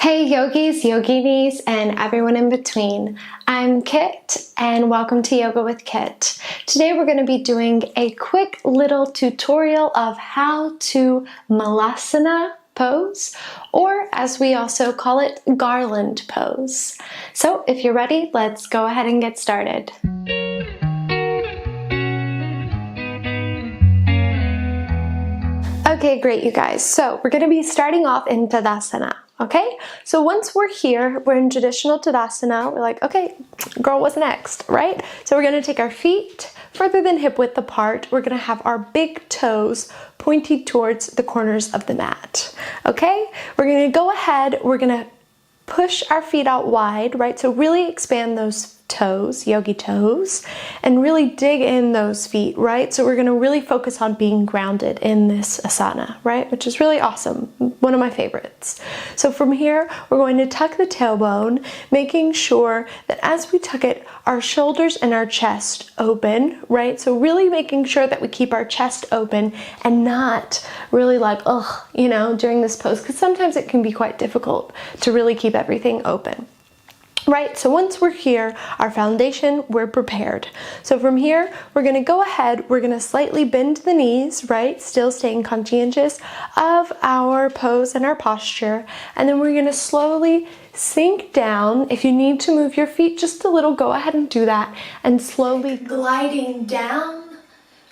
Hey yogis, yoginis, and everyone in between. I'm Kit and welcome to Yoga with Kit. Today we're going to be doing a quick little tutorial of how to Malasana pose, or as we also call it, Garland pose. So if you're ready, let's go ahead and get started. Okay, great you guys. So we're going to be starting off in Tadasana. Okay, so once we're here, we're in traditional Tadasana, we're like, okay, girl, what's next, right? So we're gonna take our feet further than hip width apart. We're gonna have our big toes pointed towards the corners of the mat, okay? We're gonna go ahead, we're gonna push our feet out wide, right? So really expand those toes, yogi toes, and really dig in those feet, right? So we're gonna really focus on being grounded in this asana, right? Which is really awesome, one of my favorites. So from here, we're going to tuck the tailbone, making sure that as we tuck it, our shoulders and our chest open, right? So really making sure that we keep our chest open and not really like, ugh, you know, during this pose, because sometimes it can be quite difficult to really keep everything open. Right, so once we're here, our foundation, we're prepared. So from here, we're gonna go ahead, we're gonna slightly bend the knees, right? Still staying conscientious of our pose and our posture. And then we're gonna slowly sink down. If you need to move your feet just a little, go ahead and do that. And slowly gliding down.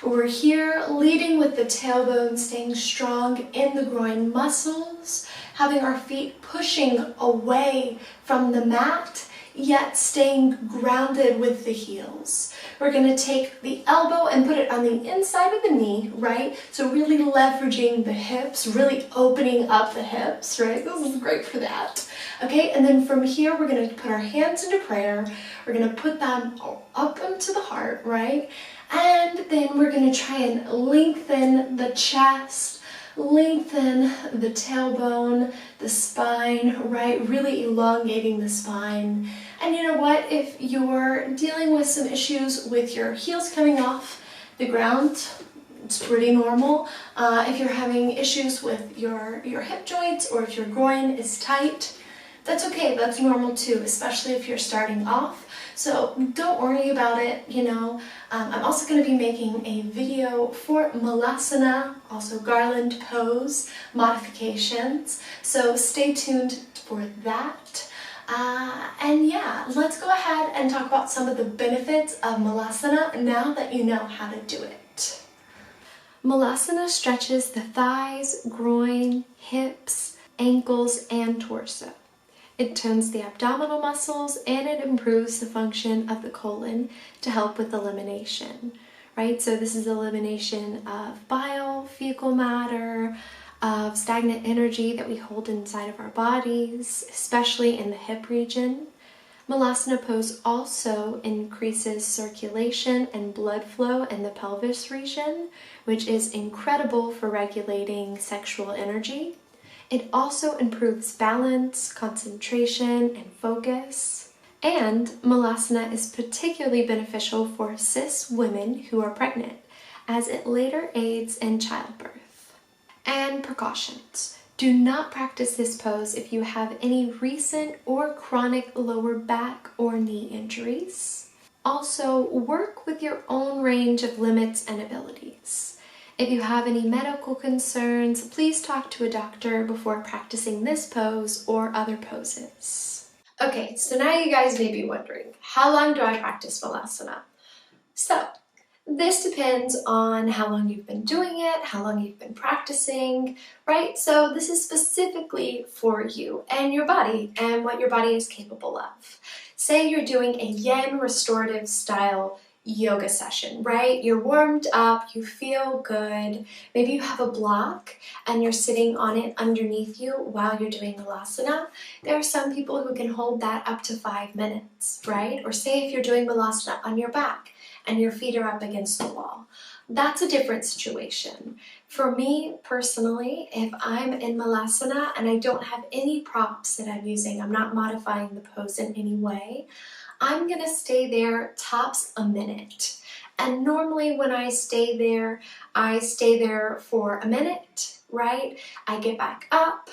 We're here leading with the tailbone, staying strong in the groin muscles, having our feet pushing away from the mat, yet staying grounded with the heels. We're going to take the elbow and put it on the inside of the knee, right? So really leveraging the hips, really opening up the hips, right? This is great for that. Okay, and then from here, we're going to put our hands into prayer. We're going to put them up into the heart, right? And then we're going to try and lengthen the chest, lengthen the tailbone, the spine, right? Really elongating the spine. And you know what? If you're dealing with some issues with your heels coming off the ground, it's pretty normal. If you're having issues with your hip joints or if your groin is tight, that's okay, that's normal too, especially if you're starting off. So don't worry about it, you know. I'm also going to be making a video for Malasana, also Garland pose modifications. So stay tuned for that. And yeah, let's go ahead and talk about some of the benefits of Malasana now that you know how to do it. Malasana stretches the thighs, groin, hips, ankles, and torso. It tones the abdominal muscles and it improves the function of the colon to help with elimination, right? So this is elimination of bile, fecal matter, of stagnant energy that we hold inside of our bodies, especially in the hip region. Malasana pose also increases circulation and blood flow in the pelvis region, which is incredible for regulating sexual energy. It also improves balance, concentration, and focus. And Malasana is particularly beneficial for cis women who are pregnant, as it later aids in childbirth. And precautions. Do not practice this pose if you have any recent or chronic lower back or knee injuries. Also, work with your own range of limits and abilities. If you have any medical concerns, please talk to a doctor before practicing this pose or other poses. Okay, so now you guys may be wondering, how long do I practice Malasana? So, this depends on how long you've been doing it, how long you've been practicing, right? So this is specifically for you and your body and what your body is capable of. Say you're doing a yin restorative style yoga session, right? You're warmed up, you feel good, maybe you have a block and you're sitting on it underneath you while you're doing Malasana. There are some people who can hold that up to 5 minutes, right? Or say if you're doing Malasana on your back and your feet are up against the wall. That's a different situation. For me personally, if I'm in Malasana and I don't have any props that I'm using, I'm not modifying the pose in any way, I'm gonna stay there tops a minute. And normally when I stay there for a minute, right? I get back up,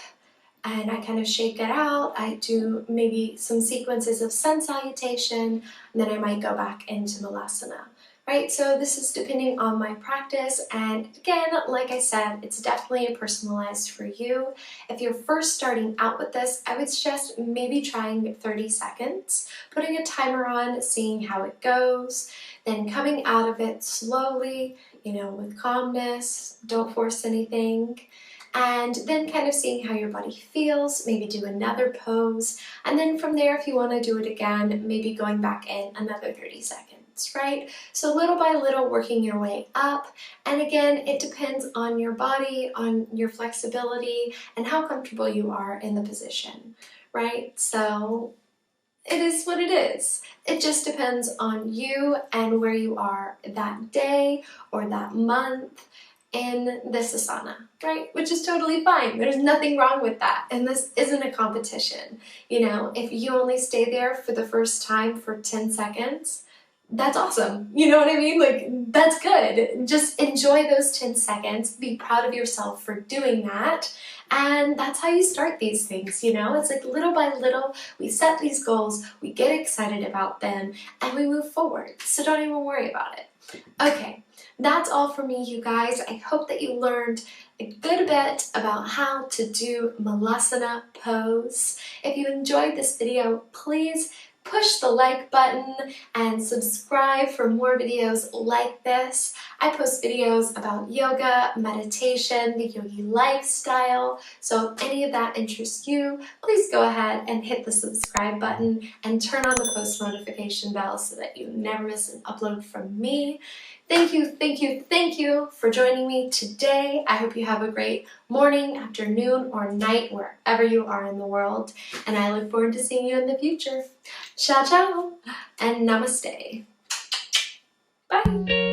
and I kind of shake it out. I do maybe some sequences of sun salutation, and then I might go back into Malasana. Right, so this is depending on my practice, and again, like I said, it's definitely personalized for you. If you're first starting out with this, I would suggest maybe trying 30 seconds, putting a timer on, seeing how it goes, then coming out of it slowly, with calmness, don't force anything, and then kind of seeing how your body feels, maybe do another pose, and then from there, if you want to do it again, maybe going back in another 30 seconds. Right? So little by little working your way up, and again it depends on your body, on your flexibility, and how comfortable you are in the position, right? So it is what it is. It just depends on you and where you are that day or that month in this asana, right? Which is totally fine. There's nothing wrong with that. And this isn't a competition. If you only stay there for the first time for 10 seconds, that's awesome. You know what I mean? Like, that's good. Just enjoy those 10 seconds. Be proud of yourself for doing that. And that's how you start these things, It's like little by little, we set these goals, we get excited about them, and we move forward. So don't even worry about it. Okay, that's all for me, you guys. I hope that you learned a good bit about how to do Malasana Pose. If you enjoyed this video, please push the like button and subscribe for more videos like this. I post videos about yoga, meditation, the yogi lifestyle, so if any of that interests you, please go ahead and hit the subscribe button and turn on the post notification bell so that you never miss an upload from me. Thank you for joining me today. I hope you have a great morning, afternoon, or night wherever you are in the world, and I look forward to seeing you in the future. Ciao, ciao, and namaste. Bye.